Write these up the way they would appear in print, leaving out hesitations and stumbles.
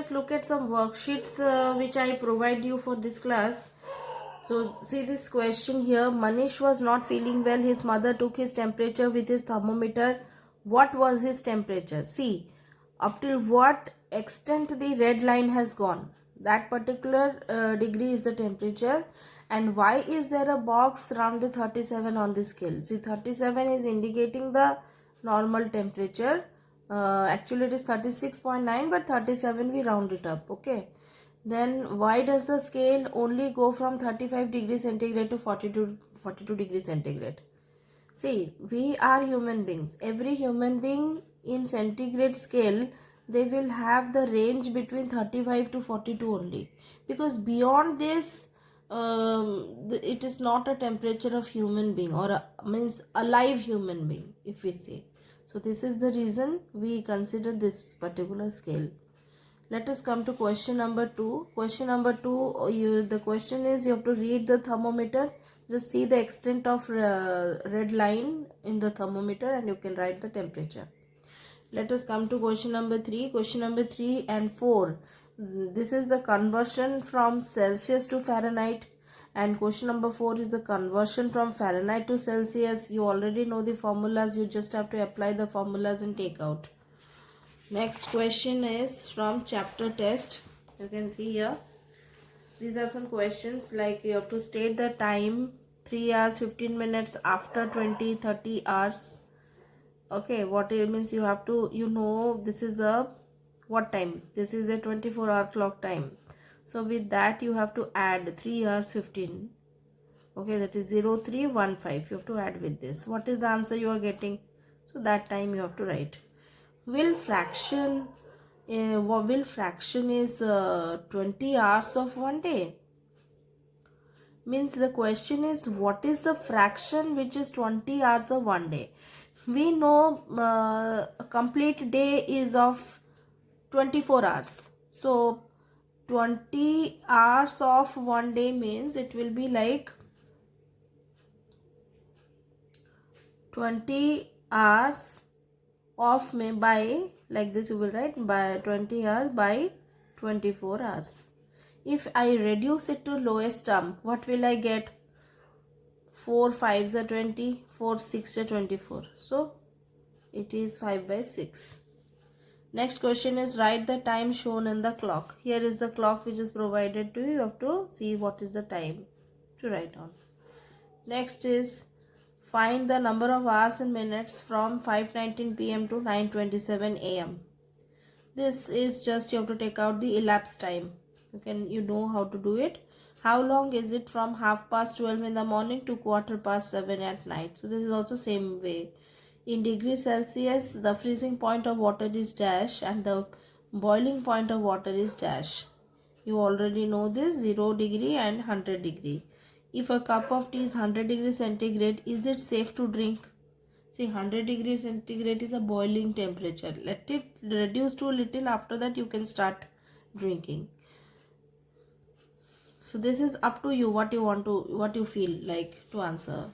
just look at some worksheets which I provide you for this class. So see this question here. Manish was not feeling well. His mother took his temperature with his thermometer. What was his temperature? See, up till what extent the red line has gone. That particular degree is the temperature. And why is there a box around the 37 on the scale? See, 37 is indicating the normal temperature. Actually it is 36.9, but 37 we round it up. Okay. Then why does the scale only go from 35 degrees centigrade to 42 degrees centigrade? See, we are human beings. Every human being in centigrade scale, they will have the range between 35 to 42 only. Because beyond this, it is not a temperature of human being, or means alive human being, if we say. So this is the reason we consider this particular scale. Let us come to question number 2. Question number 2, the question is you have to read the thermometer. Just see the extent of red line in the thermometer and you can write the temperature. Let us come to question number 3. Question number 3 and 4. This is the conversion from Celsius to Fahrenheit. And question number 4 is the conversion from Fahrenheit to Celsius. You already know the formulas. You just have to apply the formulas and take out. Next question is from chapter test. You can see here. These are some questions like you have to state the time 3 hours 15 minutes after 20-30 hours. Okay, what it means you have to, this is a what time? This is a 24-hour clock time. So with that you have to add 3 hours 15. Okay, that is 0315. You have to add with this. What is the answer you are getting? So that time you have to write. Will fraction is 20 hours of one day? Means the question is what is the fraction which is 20 hours of one day? We know a complete day is of 24 hours. So 20 hours of one day means it will be like 20 hours of may by, like this you will write, by 20 hours by 24 hours. If I reduce it to lowest term, what will I get? 4 5s are 20, 4 6 are 24. So it is 5 by 6. Next question is write the time shown in the clock. Here is the clock which is provided to you. You have to see what is the time to write on. Next is find the number of hours and minutes from 5:19 p.m. to 9:27 a.m. This is just you have to take out the elapsed time. You know how to do it. How long is it from 12:30 in the morning to 7:15 at night? So this is also same way. In degrees Celsius, the freezing point of water is dash and the boiling point of water is dash. You already know this, 0 degree and 100 degree. If a cup of tea is 100 degrees centigrade, is it safe to drink? See, 100 degrees centigrade is a boiling temperature. Let it reduce to a little. After that, you can start drinking. So this is up to you what you feel like to answer.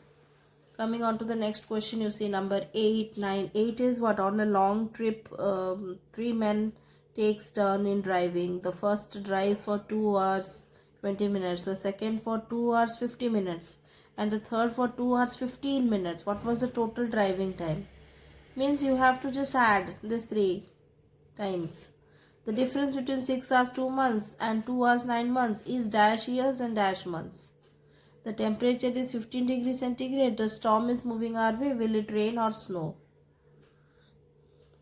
Coming on to the next question, you see number 8, 9. 8 is what? On a long trip, 3 men takes turn in driving. The first drives for 2 hours 20 minutes, the second for 2 hours 50 minutes, and the third for 2 hours 15 minutes. What was the total driving time? Means you have to just add this 3 times. The difference between 6 hours 2 months and 2 hours 9 months is dash years and dash months. The temperature is 15 degrees centigrade. The storm is moving our way. Will it rain or snow?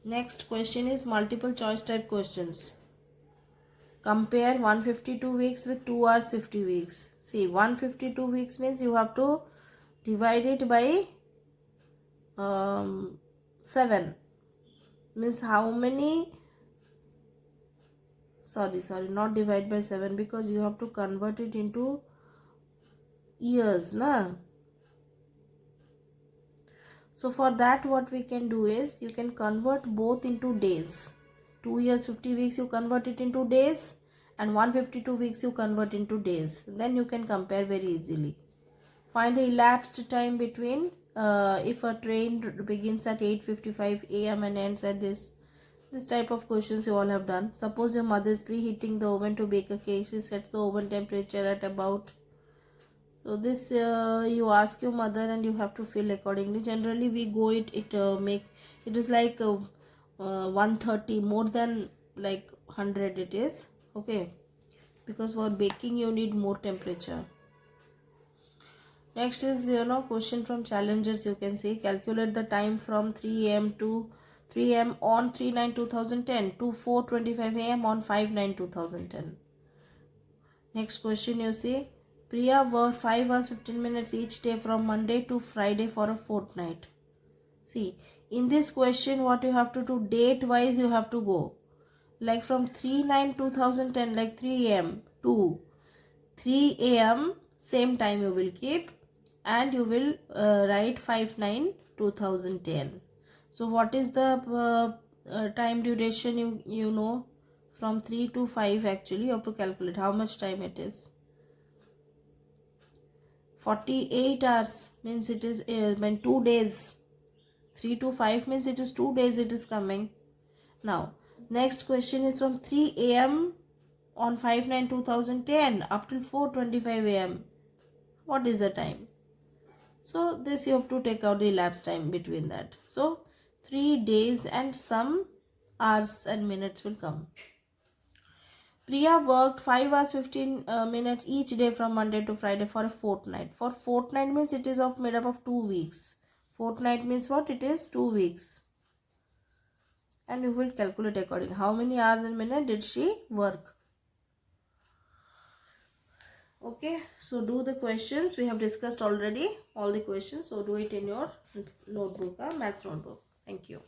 Next question is multiple choice type questions. Compare 152 weeks with 2 hours 50 weeks. See, 152 weeks means you have to divide it by 7. Means how many? Sorry, not divide by 7 because you have to convert it into years, na? So for that what we can do is you can convert both into days. 2 years 50 weeks you convert it into days and 152 weeks you convert into days. Then you can compare very easily. Find the elapsed time between if a train begins at 8:55 a.m. and ends at this This type of questions you all have done. Suppose your mother is preheating the oven to bake a cake. She sets the oven temperature at about, so this you ask your mother and you have to fill accordingly. Generally we go make it is like 130, more than like 100 it is, okay, because for baking you need more temperature. Next is question from challengers. You can say calculate the time from 3 a.m. to 3 a.m. on 3/9/2010 to 4:25 a.m. on 5/9/2010. Next question you see, Priya worked 5 hours 15 minutes each day from Monday to Friday for a fortnight. See, in this question what you have to do, date wise you have to go. Like from 3/9/2010, like 3 a.m. to 3 a.m. same time you will keep, and you will write 5/9/2010. So what is the time duration, you know, from 3 to 5 actually you have to calculate how much time it is. 48 hours means it is 2 days. 3 to 5 means it is 2 days it is coming. Now next question is from 3 a.m. on 5/9/2010 up till 4:25 a.m. What is the time? So this you have to take out the elapsed time between that. So 3 days and some hours and minutes will come. Priya worked 5 hours 15 minutes each day from Monday to Friday for a fortnight. For fortnight means it is made up of 2 weeks. Fortnight means what? It is 2 weeks. And you will calculate accordingly. How many hours and minutes did she work? Okay, so do the questions. We have discussed already all the questions. So do it in your notebook, maths notebook. Thank you.